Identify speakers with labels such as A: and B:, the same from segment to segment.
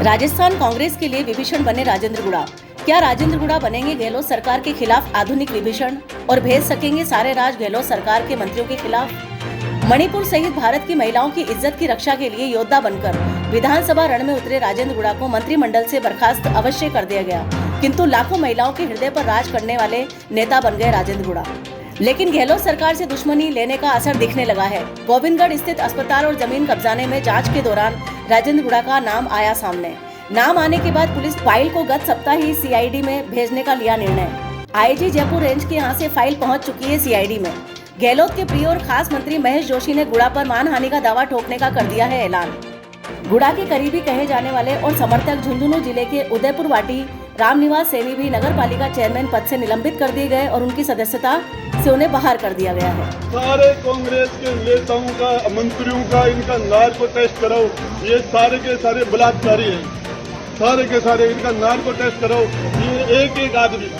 A: राजस्थान कांग्रेस के लिए विभीषण बने राजेंद्र गुड़ा। क्या राजेंद्र गुड़ा बनेंगे गहलोत सरकार के खिलाफ आधुनिक विभीषण और भेज सकेंगे सारे राज गहलोत सरकार के मंत्रियों के खिलाफ? मणिपुर सहित भारत की महिलाओं की इज्जत की रक्षा के लिए योद्धा बनकर विधानसभा रण में उतरे राजेंद्र गुड़ा को मंत्रिमंडल से बर्खास्त अवश्य कर दिया गया, किंतु लाखों महिलाओं के हृदय पर राज करने वाले नेता बन गए राजेंद्र गुड़ा। लेकिन गहलोत सरकार से दुश्मनी लेने का असर दिखने लगा है। गोविंदगढ़ स्थित अस्पताल और जमीन कब्जाने में जांच के दौरान राजेंद्र गुड़ा का नाम आया सामने। नाम आने के बाद पुलिस फाइल को गत सप्ताह ही सीआईडी में भेजने का लिया निर्णय। आईजी जयपुर रेंज के यहां से फाइल पहुंच चुकी है सीआईडी में। गहलोत के प्रिय और खास मंत्री महेश जोशी ने गुड़ा पर मानहानि का दावा ठोकने का कर दिया है ऐलान। गुड़ा के करीबी कहे जाने वाले और समर्थक झुंझुनू जिले के उदयपुर वाटी रामनिवास सैनी भी नगर पालिका चेयरमैन पद से निलंबित कर दिए गए और उनकी सदस्यता से उन्हें बाहर कर दिया गया है।
B: सारे कांग्रेस के नेताओं का, मंत्रियों का, इनका नार्को टेस्ट कराओ। ये सारे के सारे बलात्कारी हैं, सारे के सारे इनका नार्को टेस्ट कराओ। ये एक एक आदमी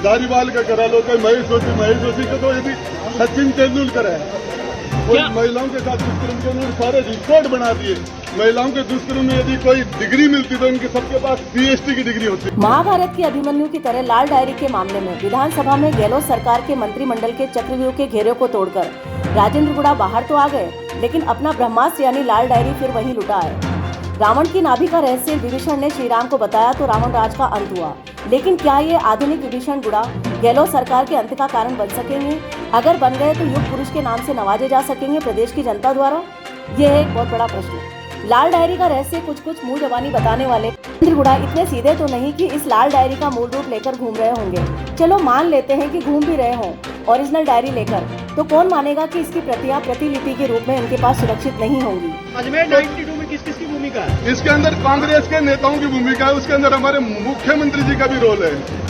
B: धारीवाल का करा लो, कोई महेश जोशी का तो यदि सचिन तेंदुलकर है, कोई महिलाओं के साथ दुष्कर्म के उन्होंने सारे रिकॉर्ड बना दिए। महिलाओं के दुष्कर्म में यदि कोई डिग्री मिलती तो इनके सबके पास पीएचडी की डिग्री होती।
A: महाभारत की अभिमन्यु की तरह लाल डायरी के मामले में विधानसभा में गहलोत सरकार के मंत्रिमंडल के चक्रव्यूह के घेरे को तोड़कर राजेंद्र गुड़ा बाहर तो आ गए, लेकिन अपना ब्रह्मास्त्र यानी लाल डायरी फिर वहीं लुटा है। रावण की नाभि का रहस्य विभीषण ने श्री राम को बताया तो रावण राज का अंत हुआ। लेकिन क्या ये आधुनिक विभीषण गुड़ा गहलोत सरकार के अंत का कारण बन सकेंगे? अगर बन गए तो युग पुरुष के नाम से नवाजे जा सकेंगे प्रदेश की जनता द्वारा? ये है एक बहुत बड़ा प्रश्न। लाल डायरी का रहस्य कुछ मुंह जबानी बताने वाले राजेंद्र गुड़ा इतने सीधे तो नहीं कि इस लाल डायरी का मूल रूप लेकर घूम रहे होंगे। चलो मान लेते हैं कि घूम भी रहे हों ओरिजिनल डायरी लेकर, तो कौन मानेगा कि इसकी प्रतियां प्रतिलिपि के रूप में इनके पास सुरक्षित नहीं होंगी?
C: अजमेर 92 में किस की भूमिका है?
B: इसके अंदर कांग्रेस के नेताओं की भूमिका है, उसके अंदर हमारे मुख्यमंत्री जी का भी रोल है।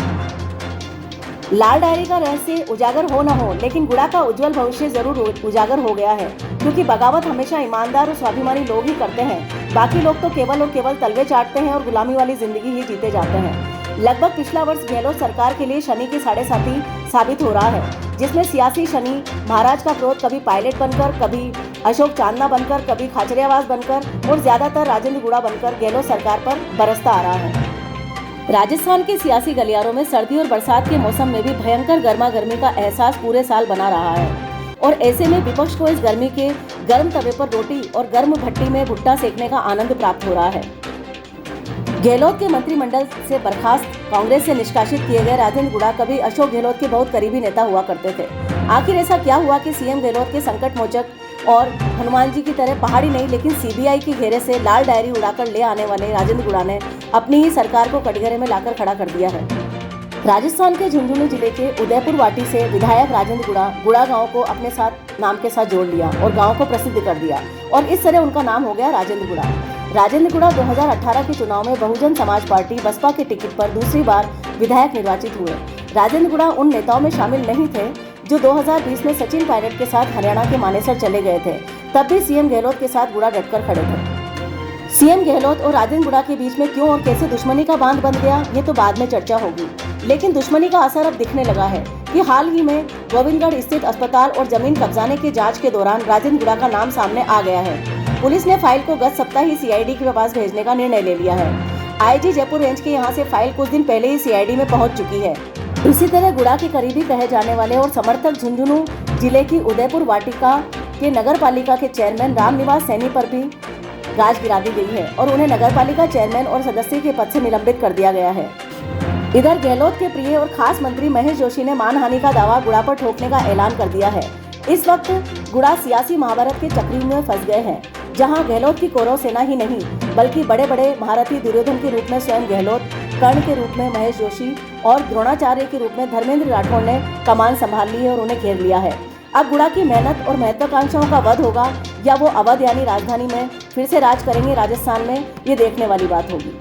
A: लाल डायरी का रहस्य उजागर हो न हो, लेकिन गुड़ा का उज्जवल भविष्य जरूर उजागर हो गया है, क्योंकि बगावत हमेशा ईमानदार और स्वाभिमानी लोग ही करते हैं। बाकी लोग तो केवल और केवल तलवे चाटते हैं और गुलामी वाली जिंदगी ही जीते जाते हैं। लगभग पिछला वर्ष गहलोत सरकार के लिए शनि के 7.5 साबित हो रहा है, जिसमें सियासी शनि महाराज का क्रोध कभी पायलट बनकर, कभी अशोक चांदना बनकर, कभी खाचरियावास बनकर और ज्यादातर राजेंद्र गुड़ा बनकर गहलोत सरकार पर बरसता आ रहा है। राजस्थान के सियासी गलियारों में सर्दी और बरसात के मौसम में भी भयंकर गर्मा गर्मी का एहसास पूरे साल बना रहा है, और ऐसे में विपक्ष को इस गर्मी के गर्म तवे पर रोटी और गर्म भट्टी में भुट्टा सेकने का आनंद प्राप्त हो रहा है। गहलोत के मंत्रिमंडल से बर्खास्त, कांग्रेस से निष्कासित किए गए राजेंद्र गुड़ा कभी अशोक गहलोत के बहुत करीबी नेता हुआ करते थे। आखिर ऐसा क्या हुआ कि सीएम गहलोत के संकट मोचक और हनुमान जी की तरह पहाड़ी नहीं लेकिन सीबीआई के घेरे से लाल डायरी उड़ाकर ले आने वाले राजेंद्र गुड़ा ने अपनी ही सरकार को कटघरे में लाकर खड़ा कर दिया है? राजस्थान के झुंझुनू जिले के उदयपुर वाटी से विधायक राजेंद्र गुड़ा गांव को अपने साथ नाम के साथ जोड़ लिया और गांव को प्रसिद्ध कर दिया, और इस तरह उनका नाम हो गया राजेंद्र गुड़ा। राजेंद्र गुड़ा 2018 के चुनाव में बहुजन समाज पार्टी बसपा के टिकट पर दूसरी बार विधायक निर्वाचित हुए। राजेंद्र गुड़ा उन नेताओं में शामिल नहीं थे जो 2020 में सचिन पायलट के साथ हरियाणा के मानेसर चले गए थे। तब भी सीएम गहलोत के साथ गुड़ा डटकर खड़े थे। सीएम गहलोत और राजेंद्र गुड़ा के बीच में क्यों और कैसे दुश्मनी का बांध बन गया, ये तो बाद में चर्चा होगी। लेकिन दुश्मनी का असर अब दिखने लगा है कि हाल ही में गोविंदगढ़ स्थित अस्पताल और जमीन कब्जाने की जांच के दौरान राजेंद्र गुड़ा का नाम सामने आ गया है। पुलिस ने फाइल को गत सप्ताह ही सीआईडी के पास भेजने का निर्णय ले लिया है। आईजी जयपुर रेंज के यहाँ से फाइल कुछ दिन पहले ही सीआईडी में पहुँच चुकी है। इसी तरह गुड़ा के करीबी कहे जाने वाले और समर्थक झुंझुनू जिले की उदयपुर वाटिका के नगर पालिका के चेयरमैन रामनिवास सैनी पर भी गाज गिरा दी गई है और उन्हें नगर पालिका चेयरमैन और सदस्य के पद से निलंबित कर दिया गया है। इधर गहलोत के प्रिय और खास मंत्री महेश जोशी ने मानहानि का दावा गुड़ा पर ठोकने का ऐलान कर दिया है। इस वक्त गुड़ा सियासी महाभारत के चक्रव्यूह में फंस गए हैं, जहां गहलोत की कौरव सेना ही नहीं बल्कि बड़े बड़े महारथी दुर्योधन के रूप में स्वयं गहलोत, कर्ण के रूप में महेश जोशी और द्रोणाचार्य के रूप में धर्मेंद्र राठौड़ ने कमान संभाल ली है और उन्हें घेर लिया है। अब गुड़ा की मेहनत और महत्वाकांक्षाओं का वध होगा या वो अवध यानी राजधानी में फिर से राज करेंगे राजस्थान में, ये देखने वाली बात होगी।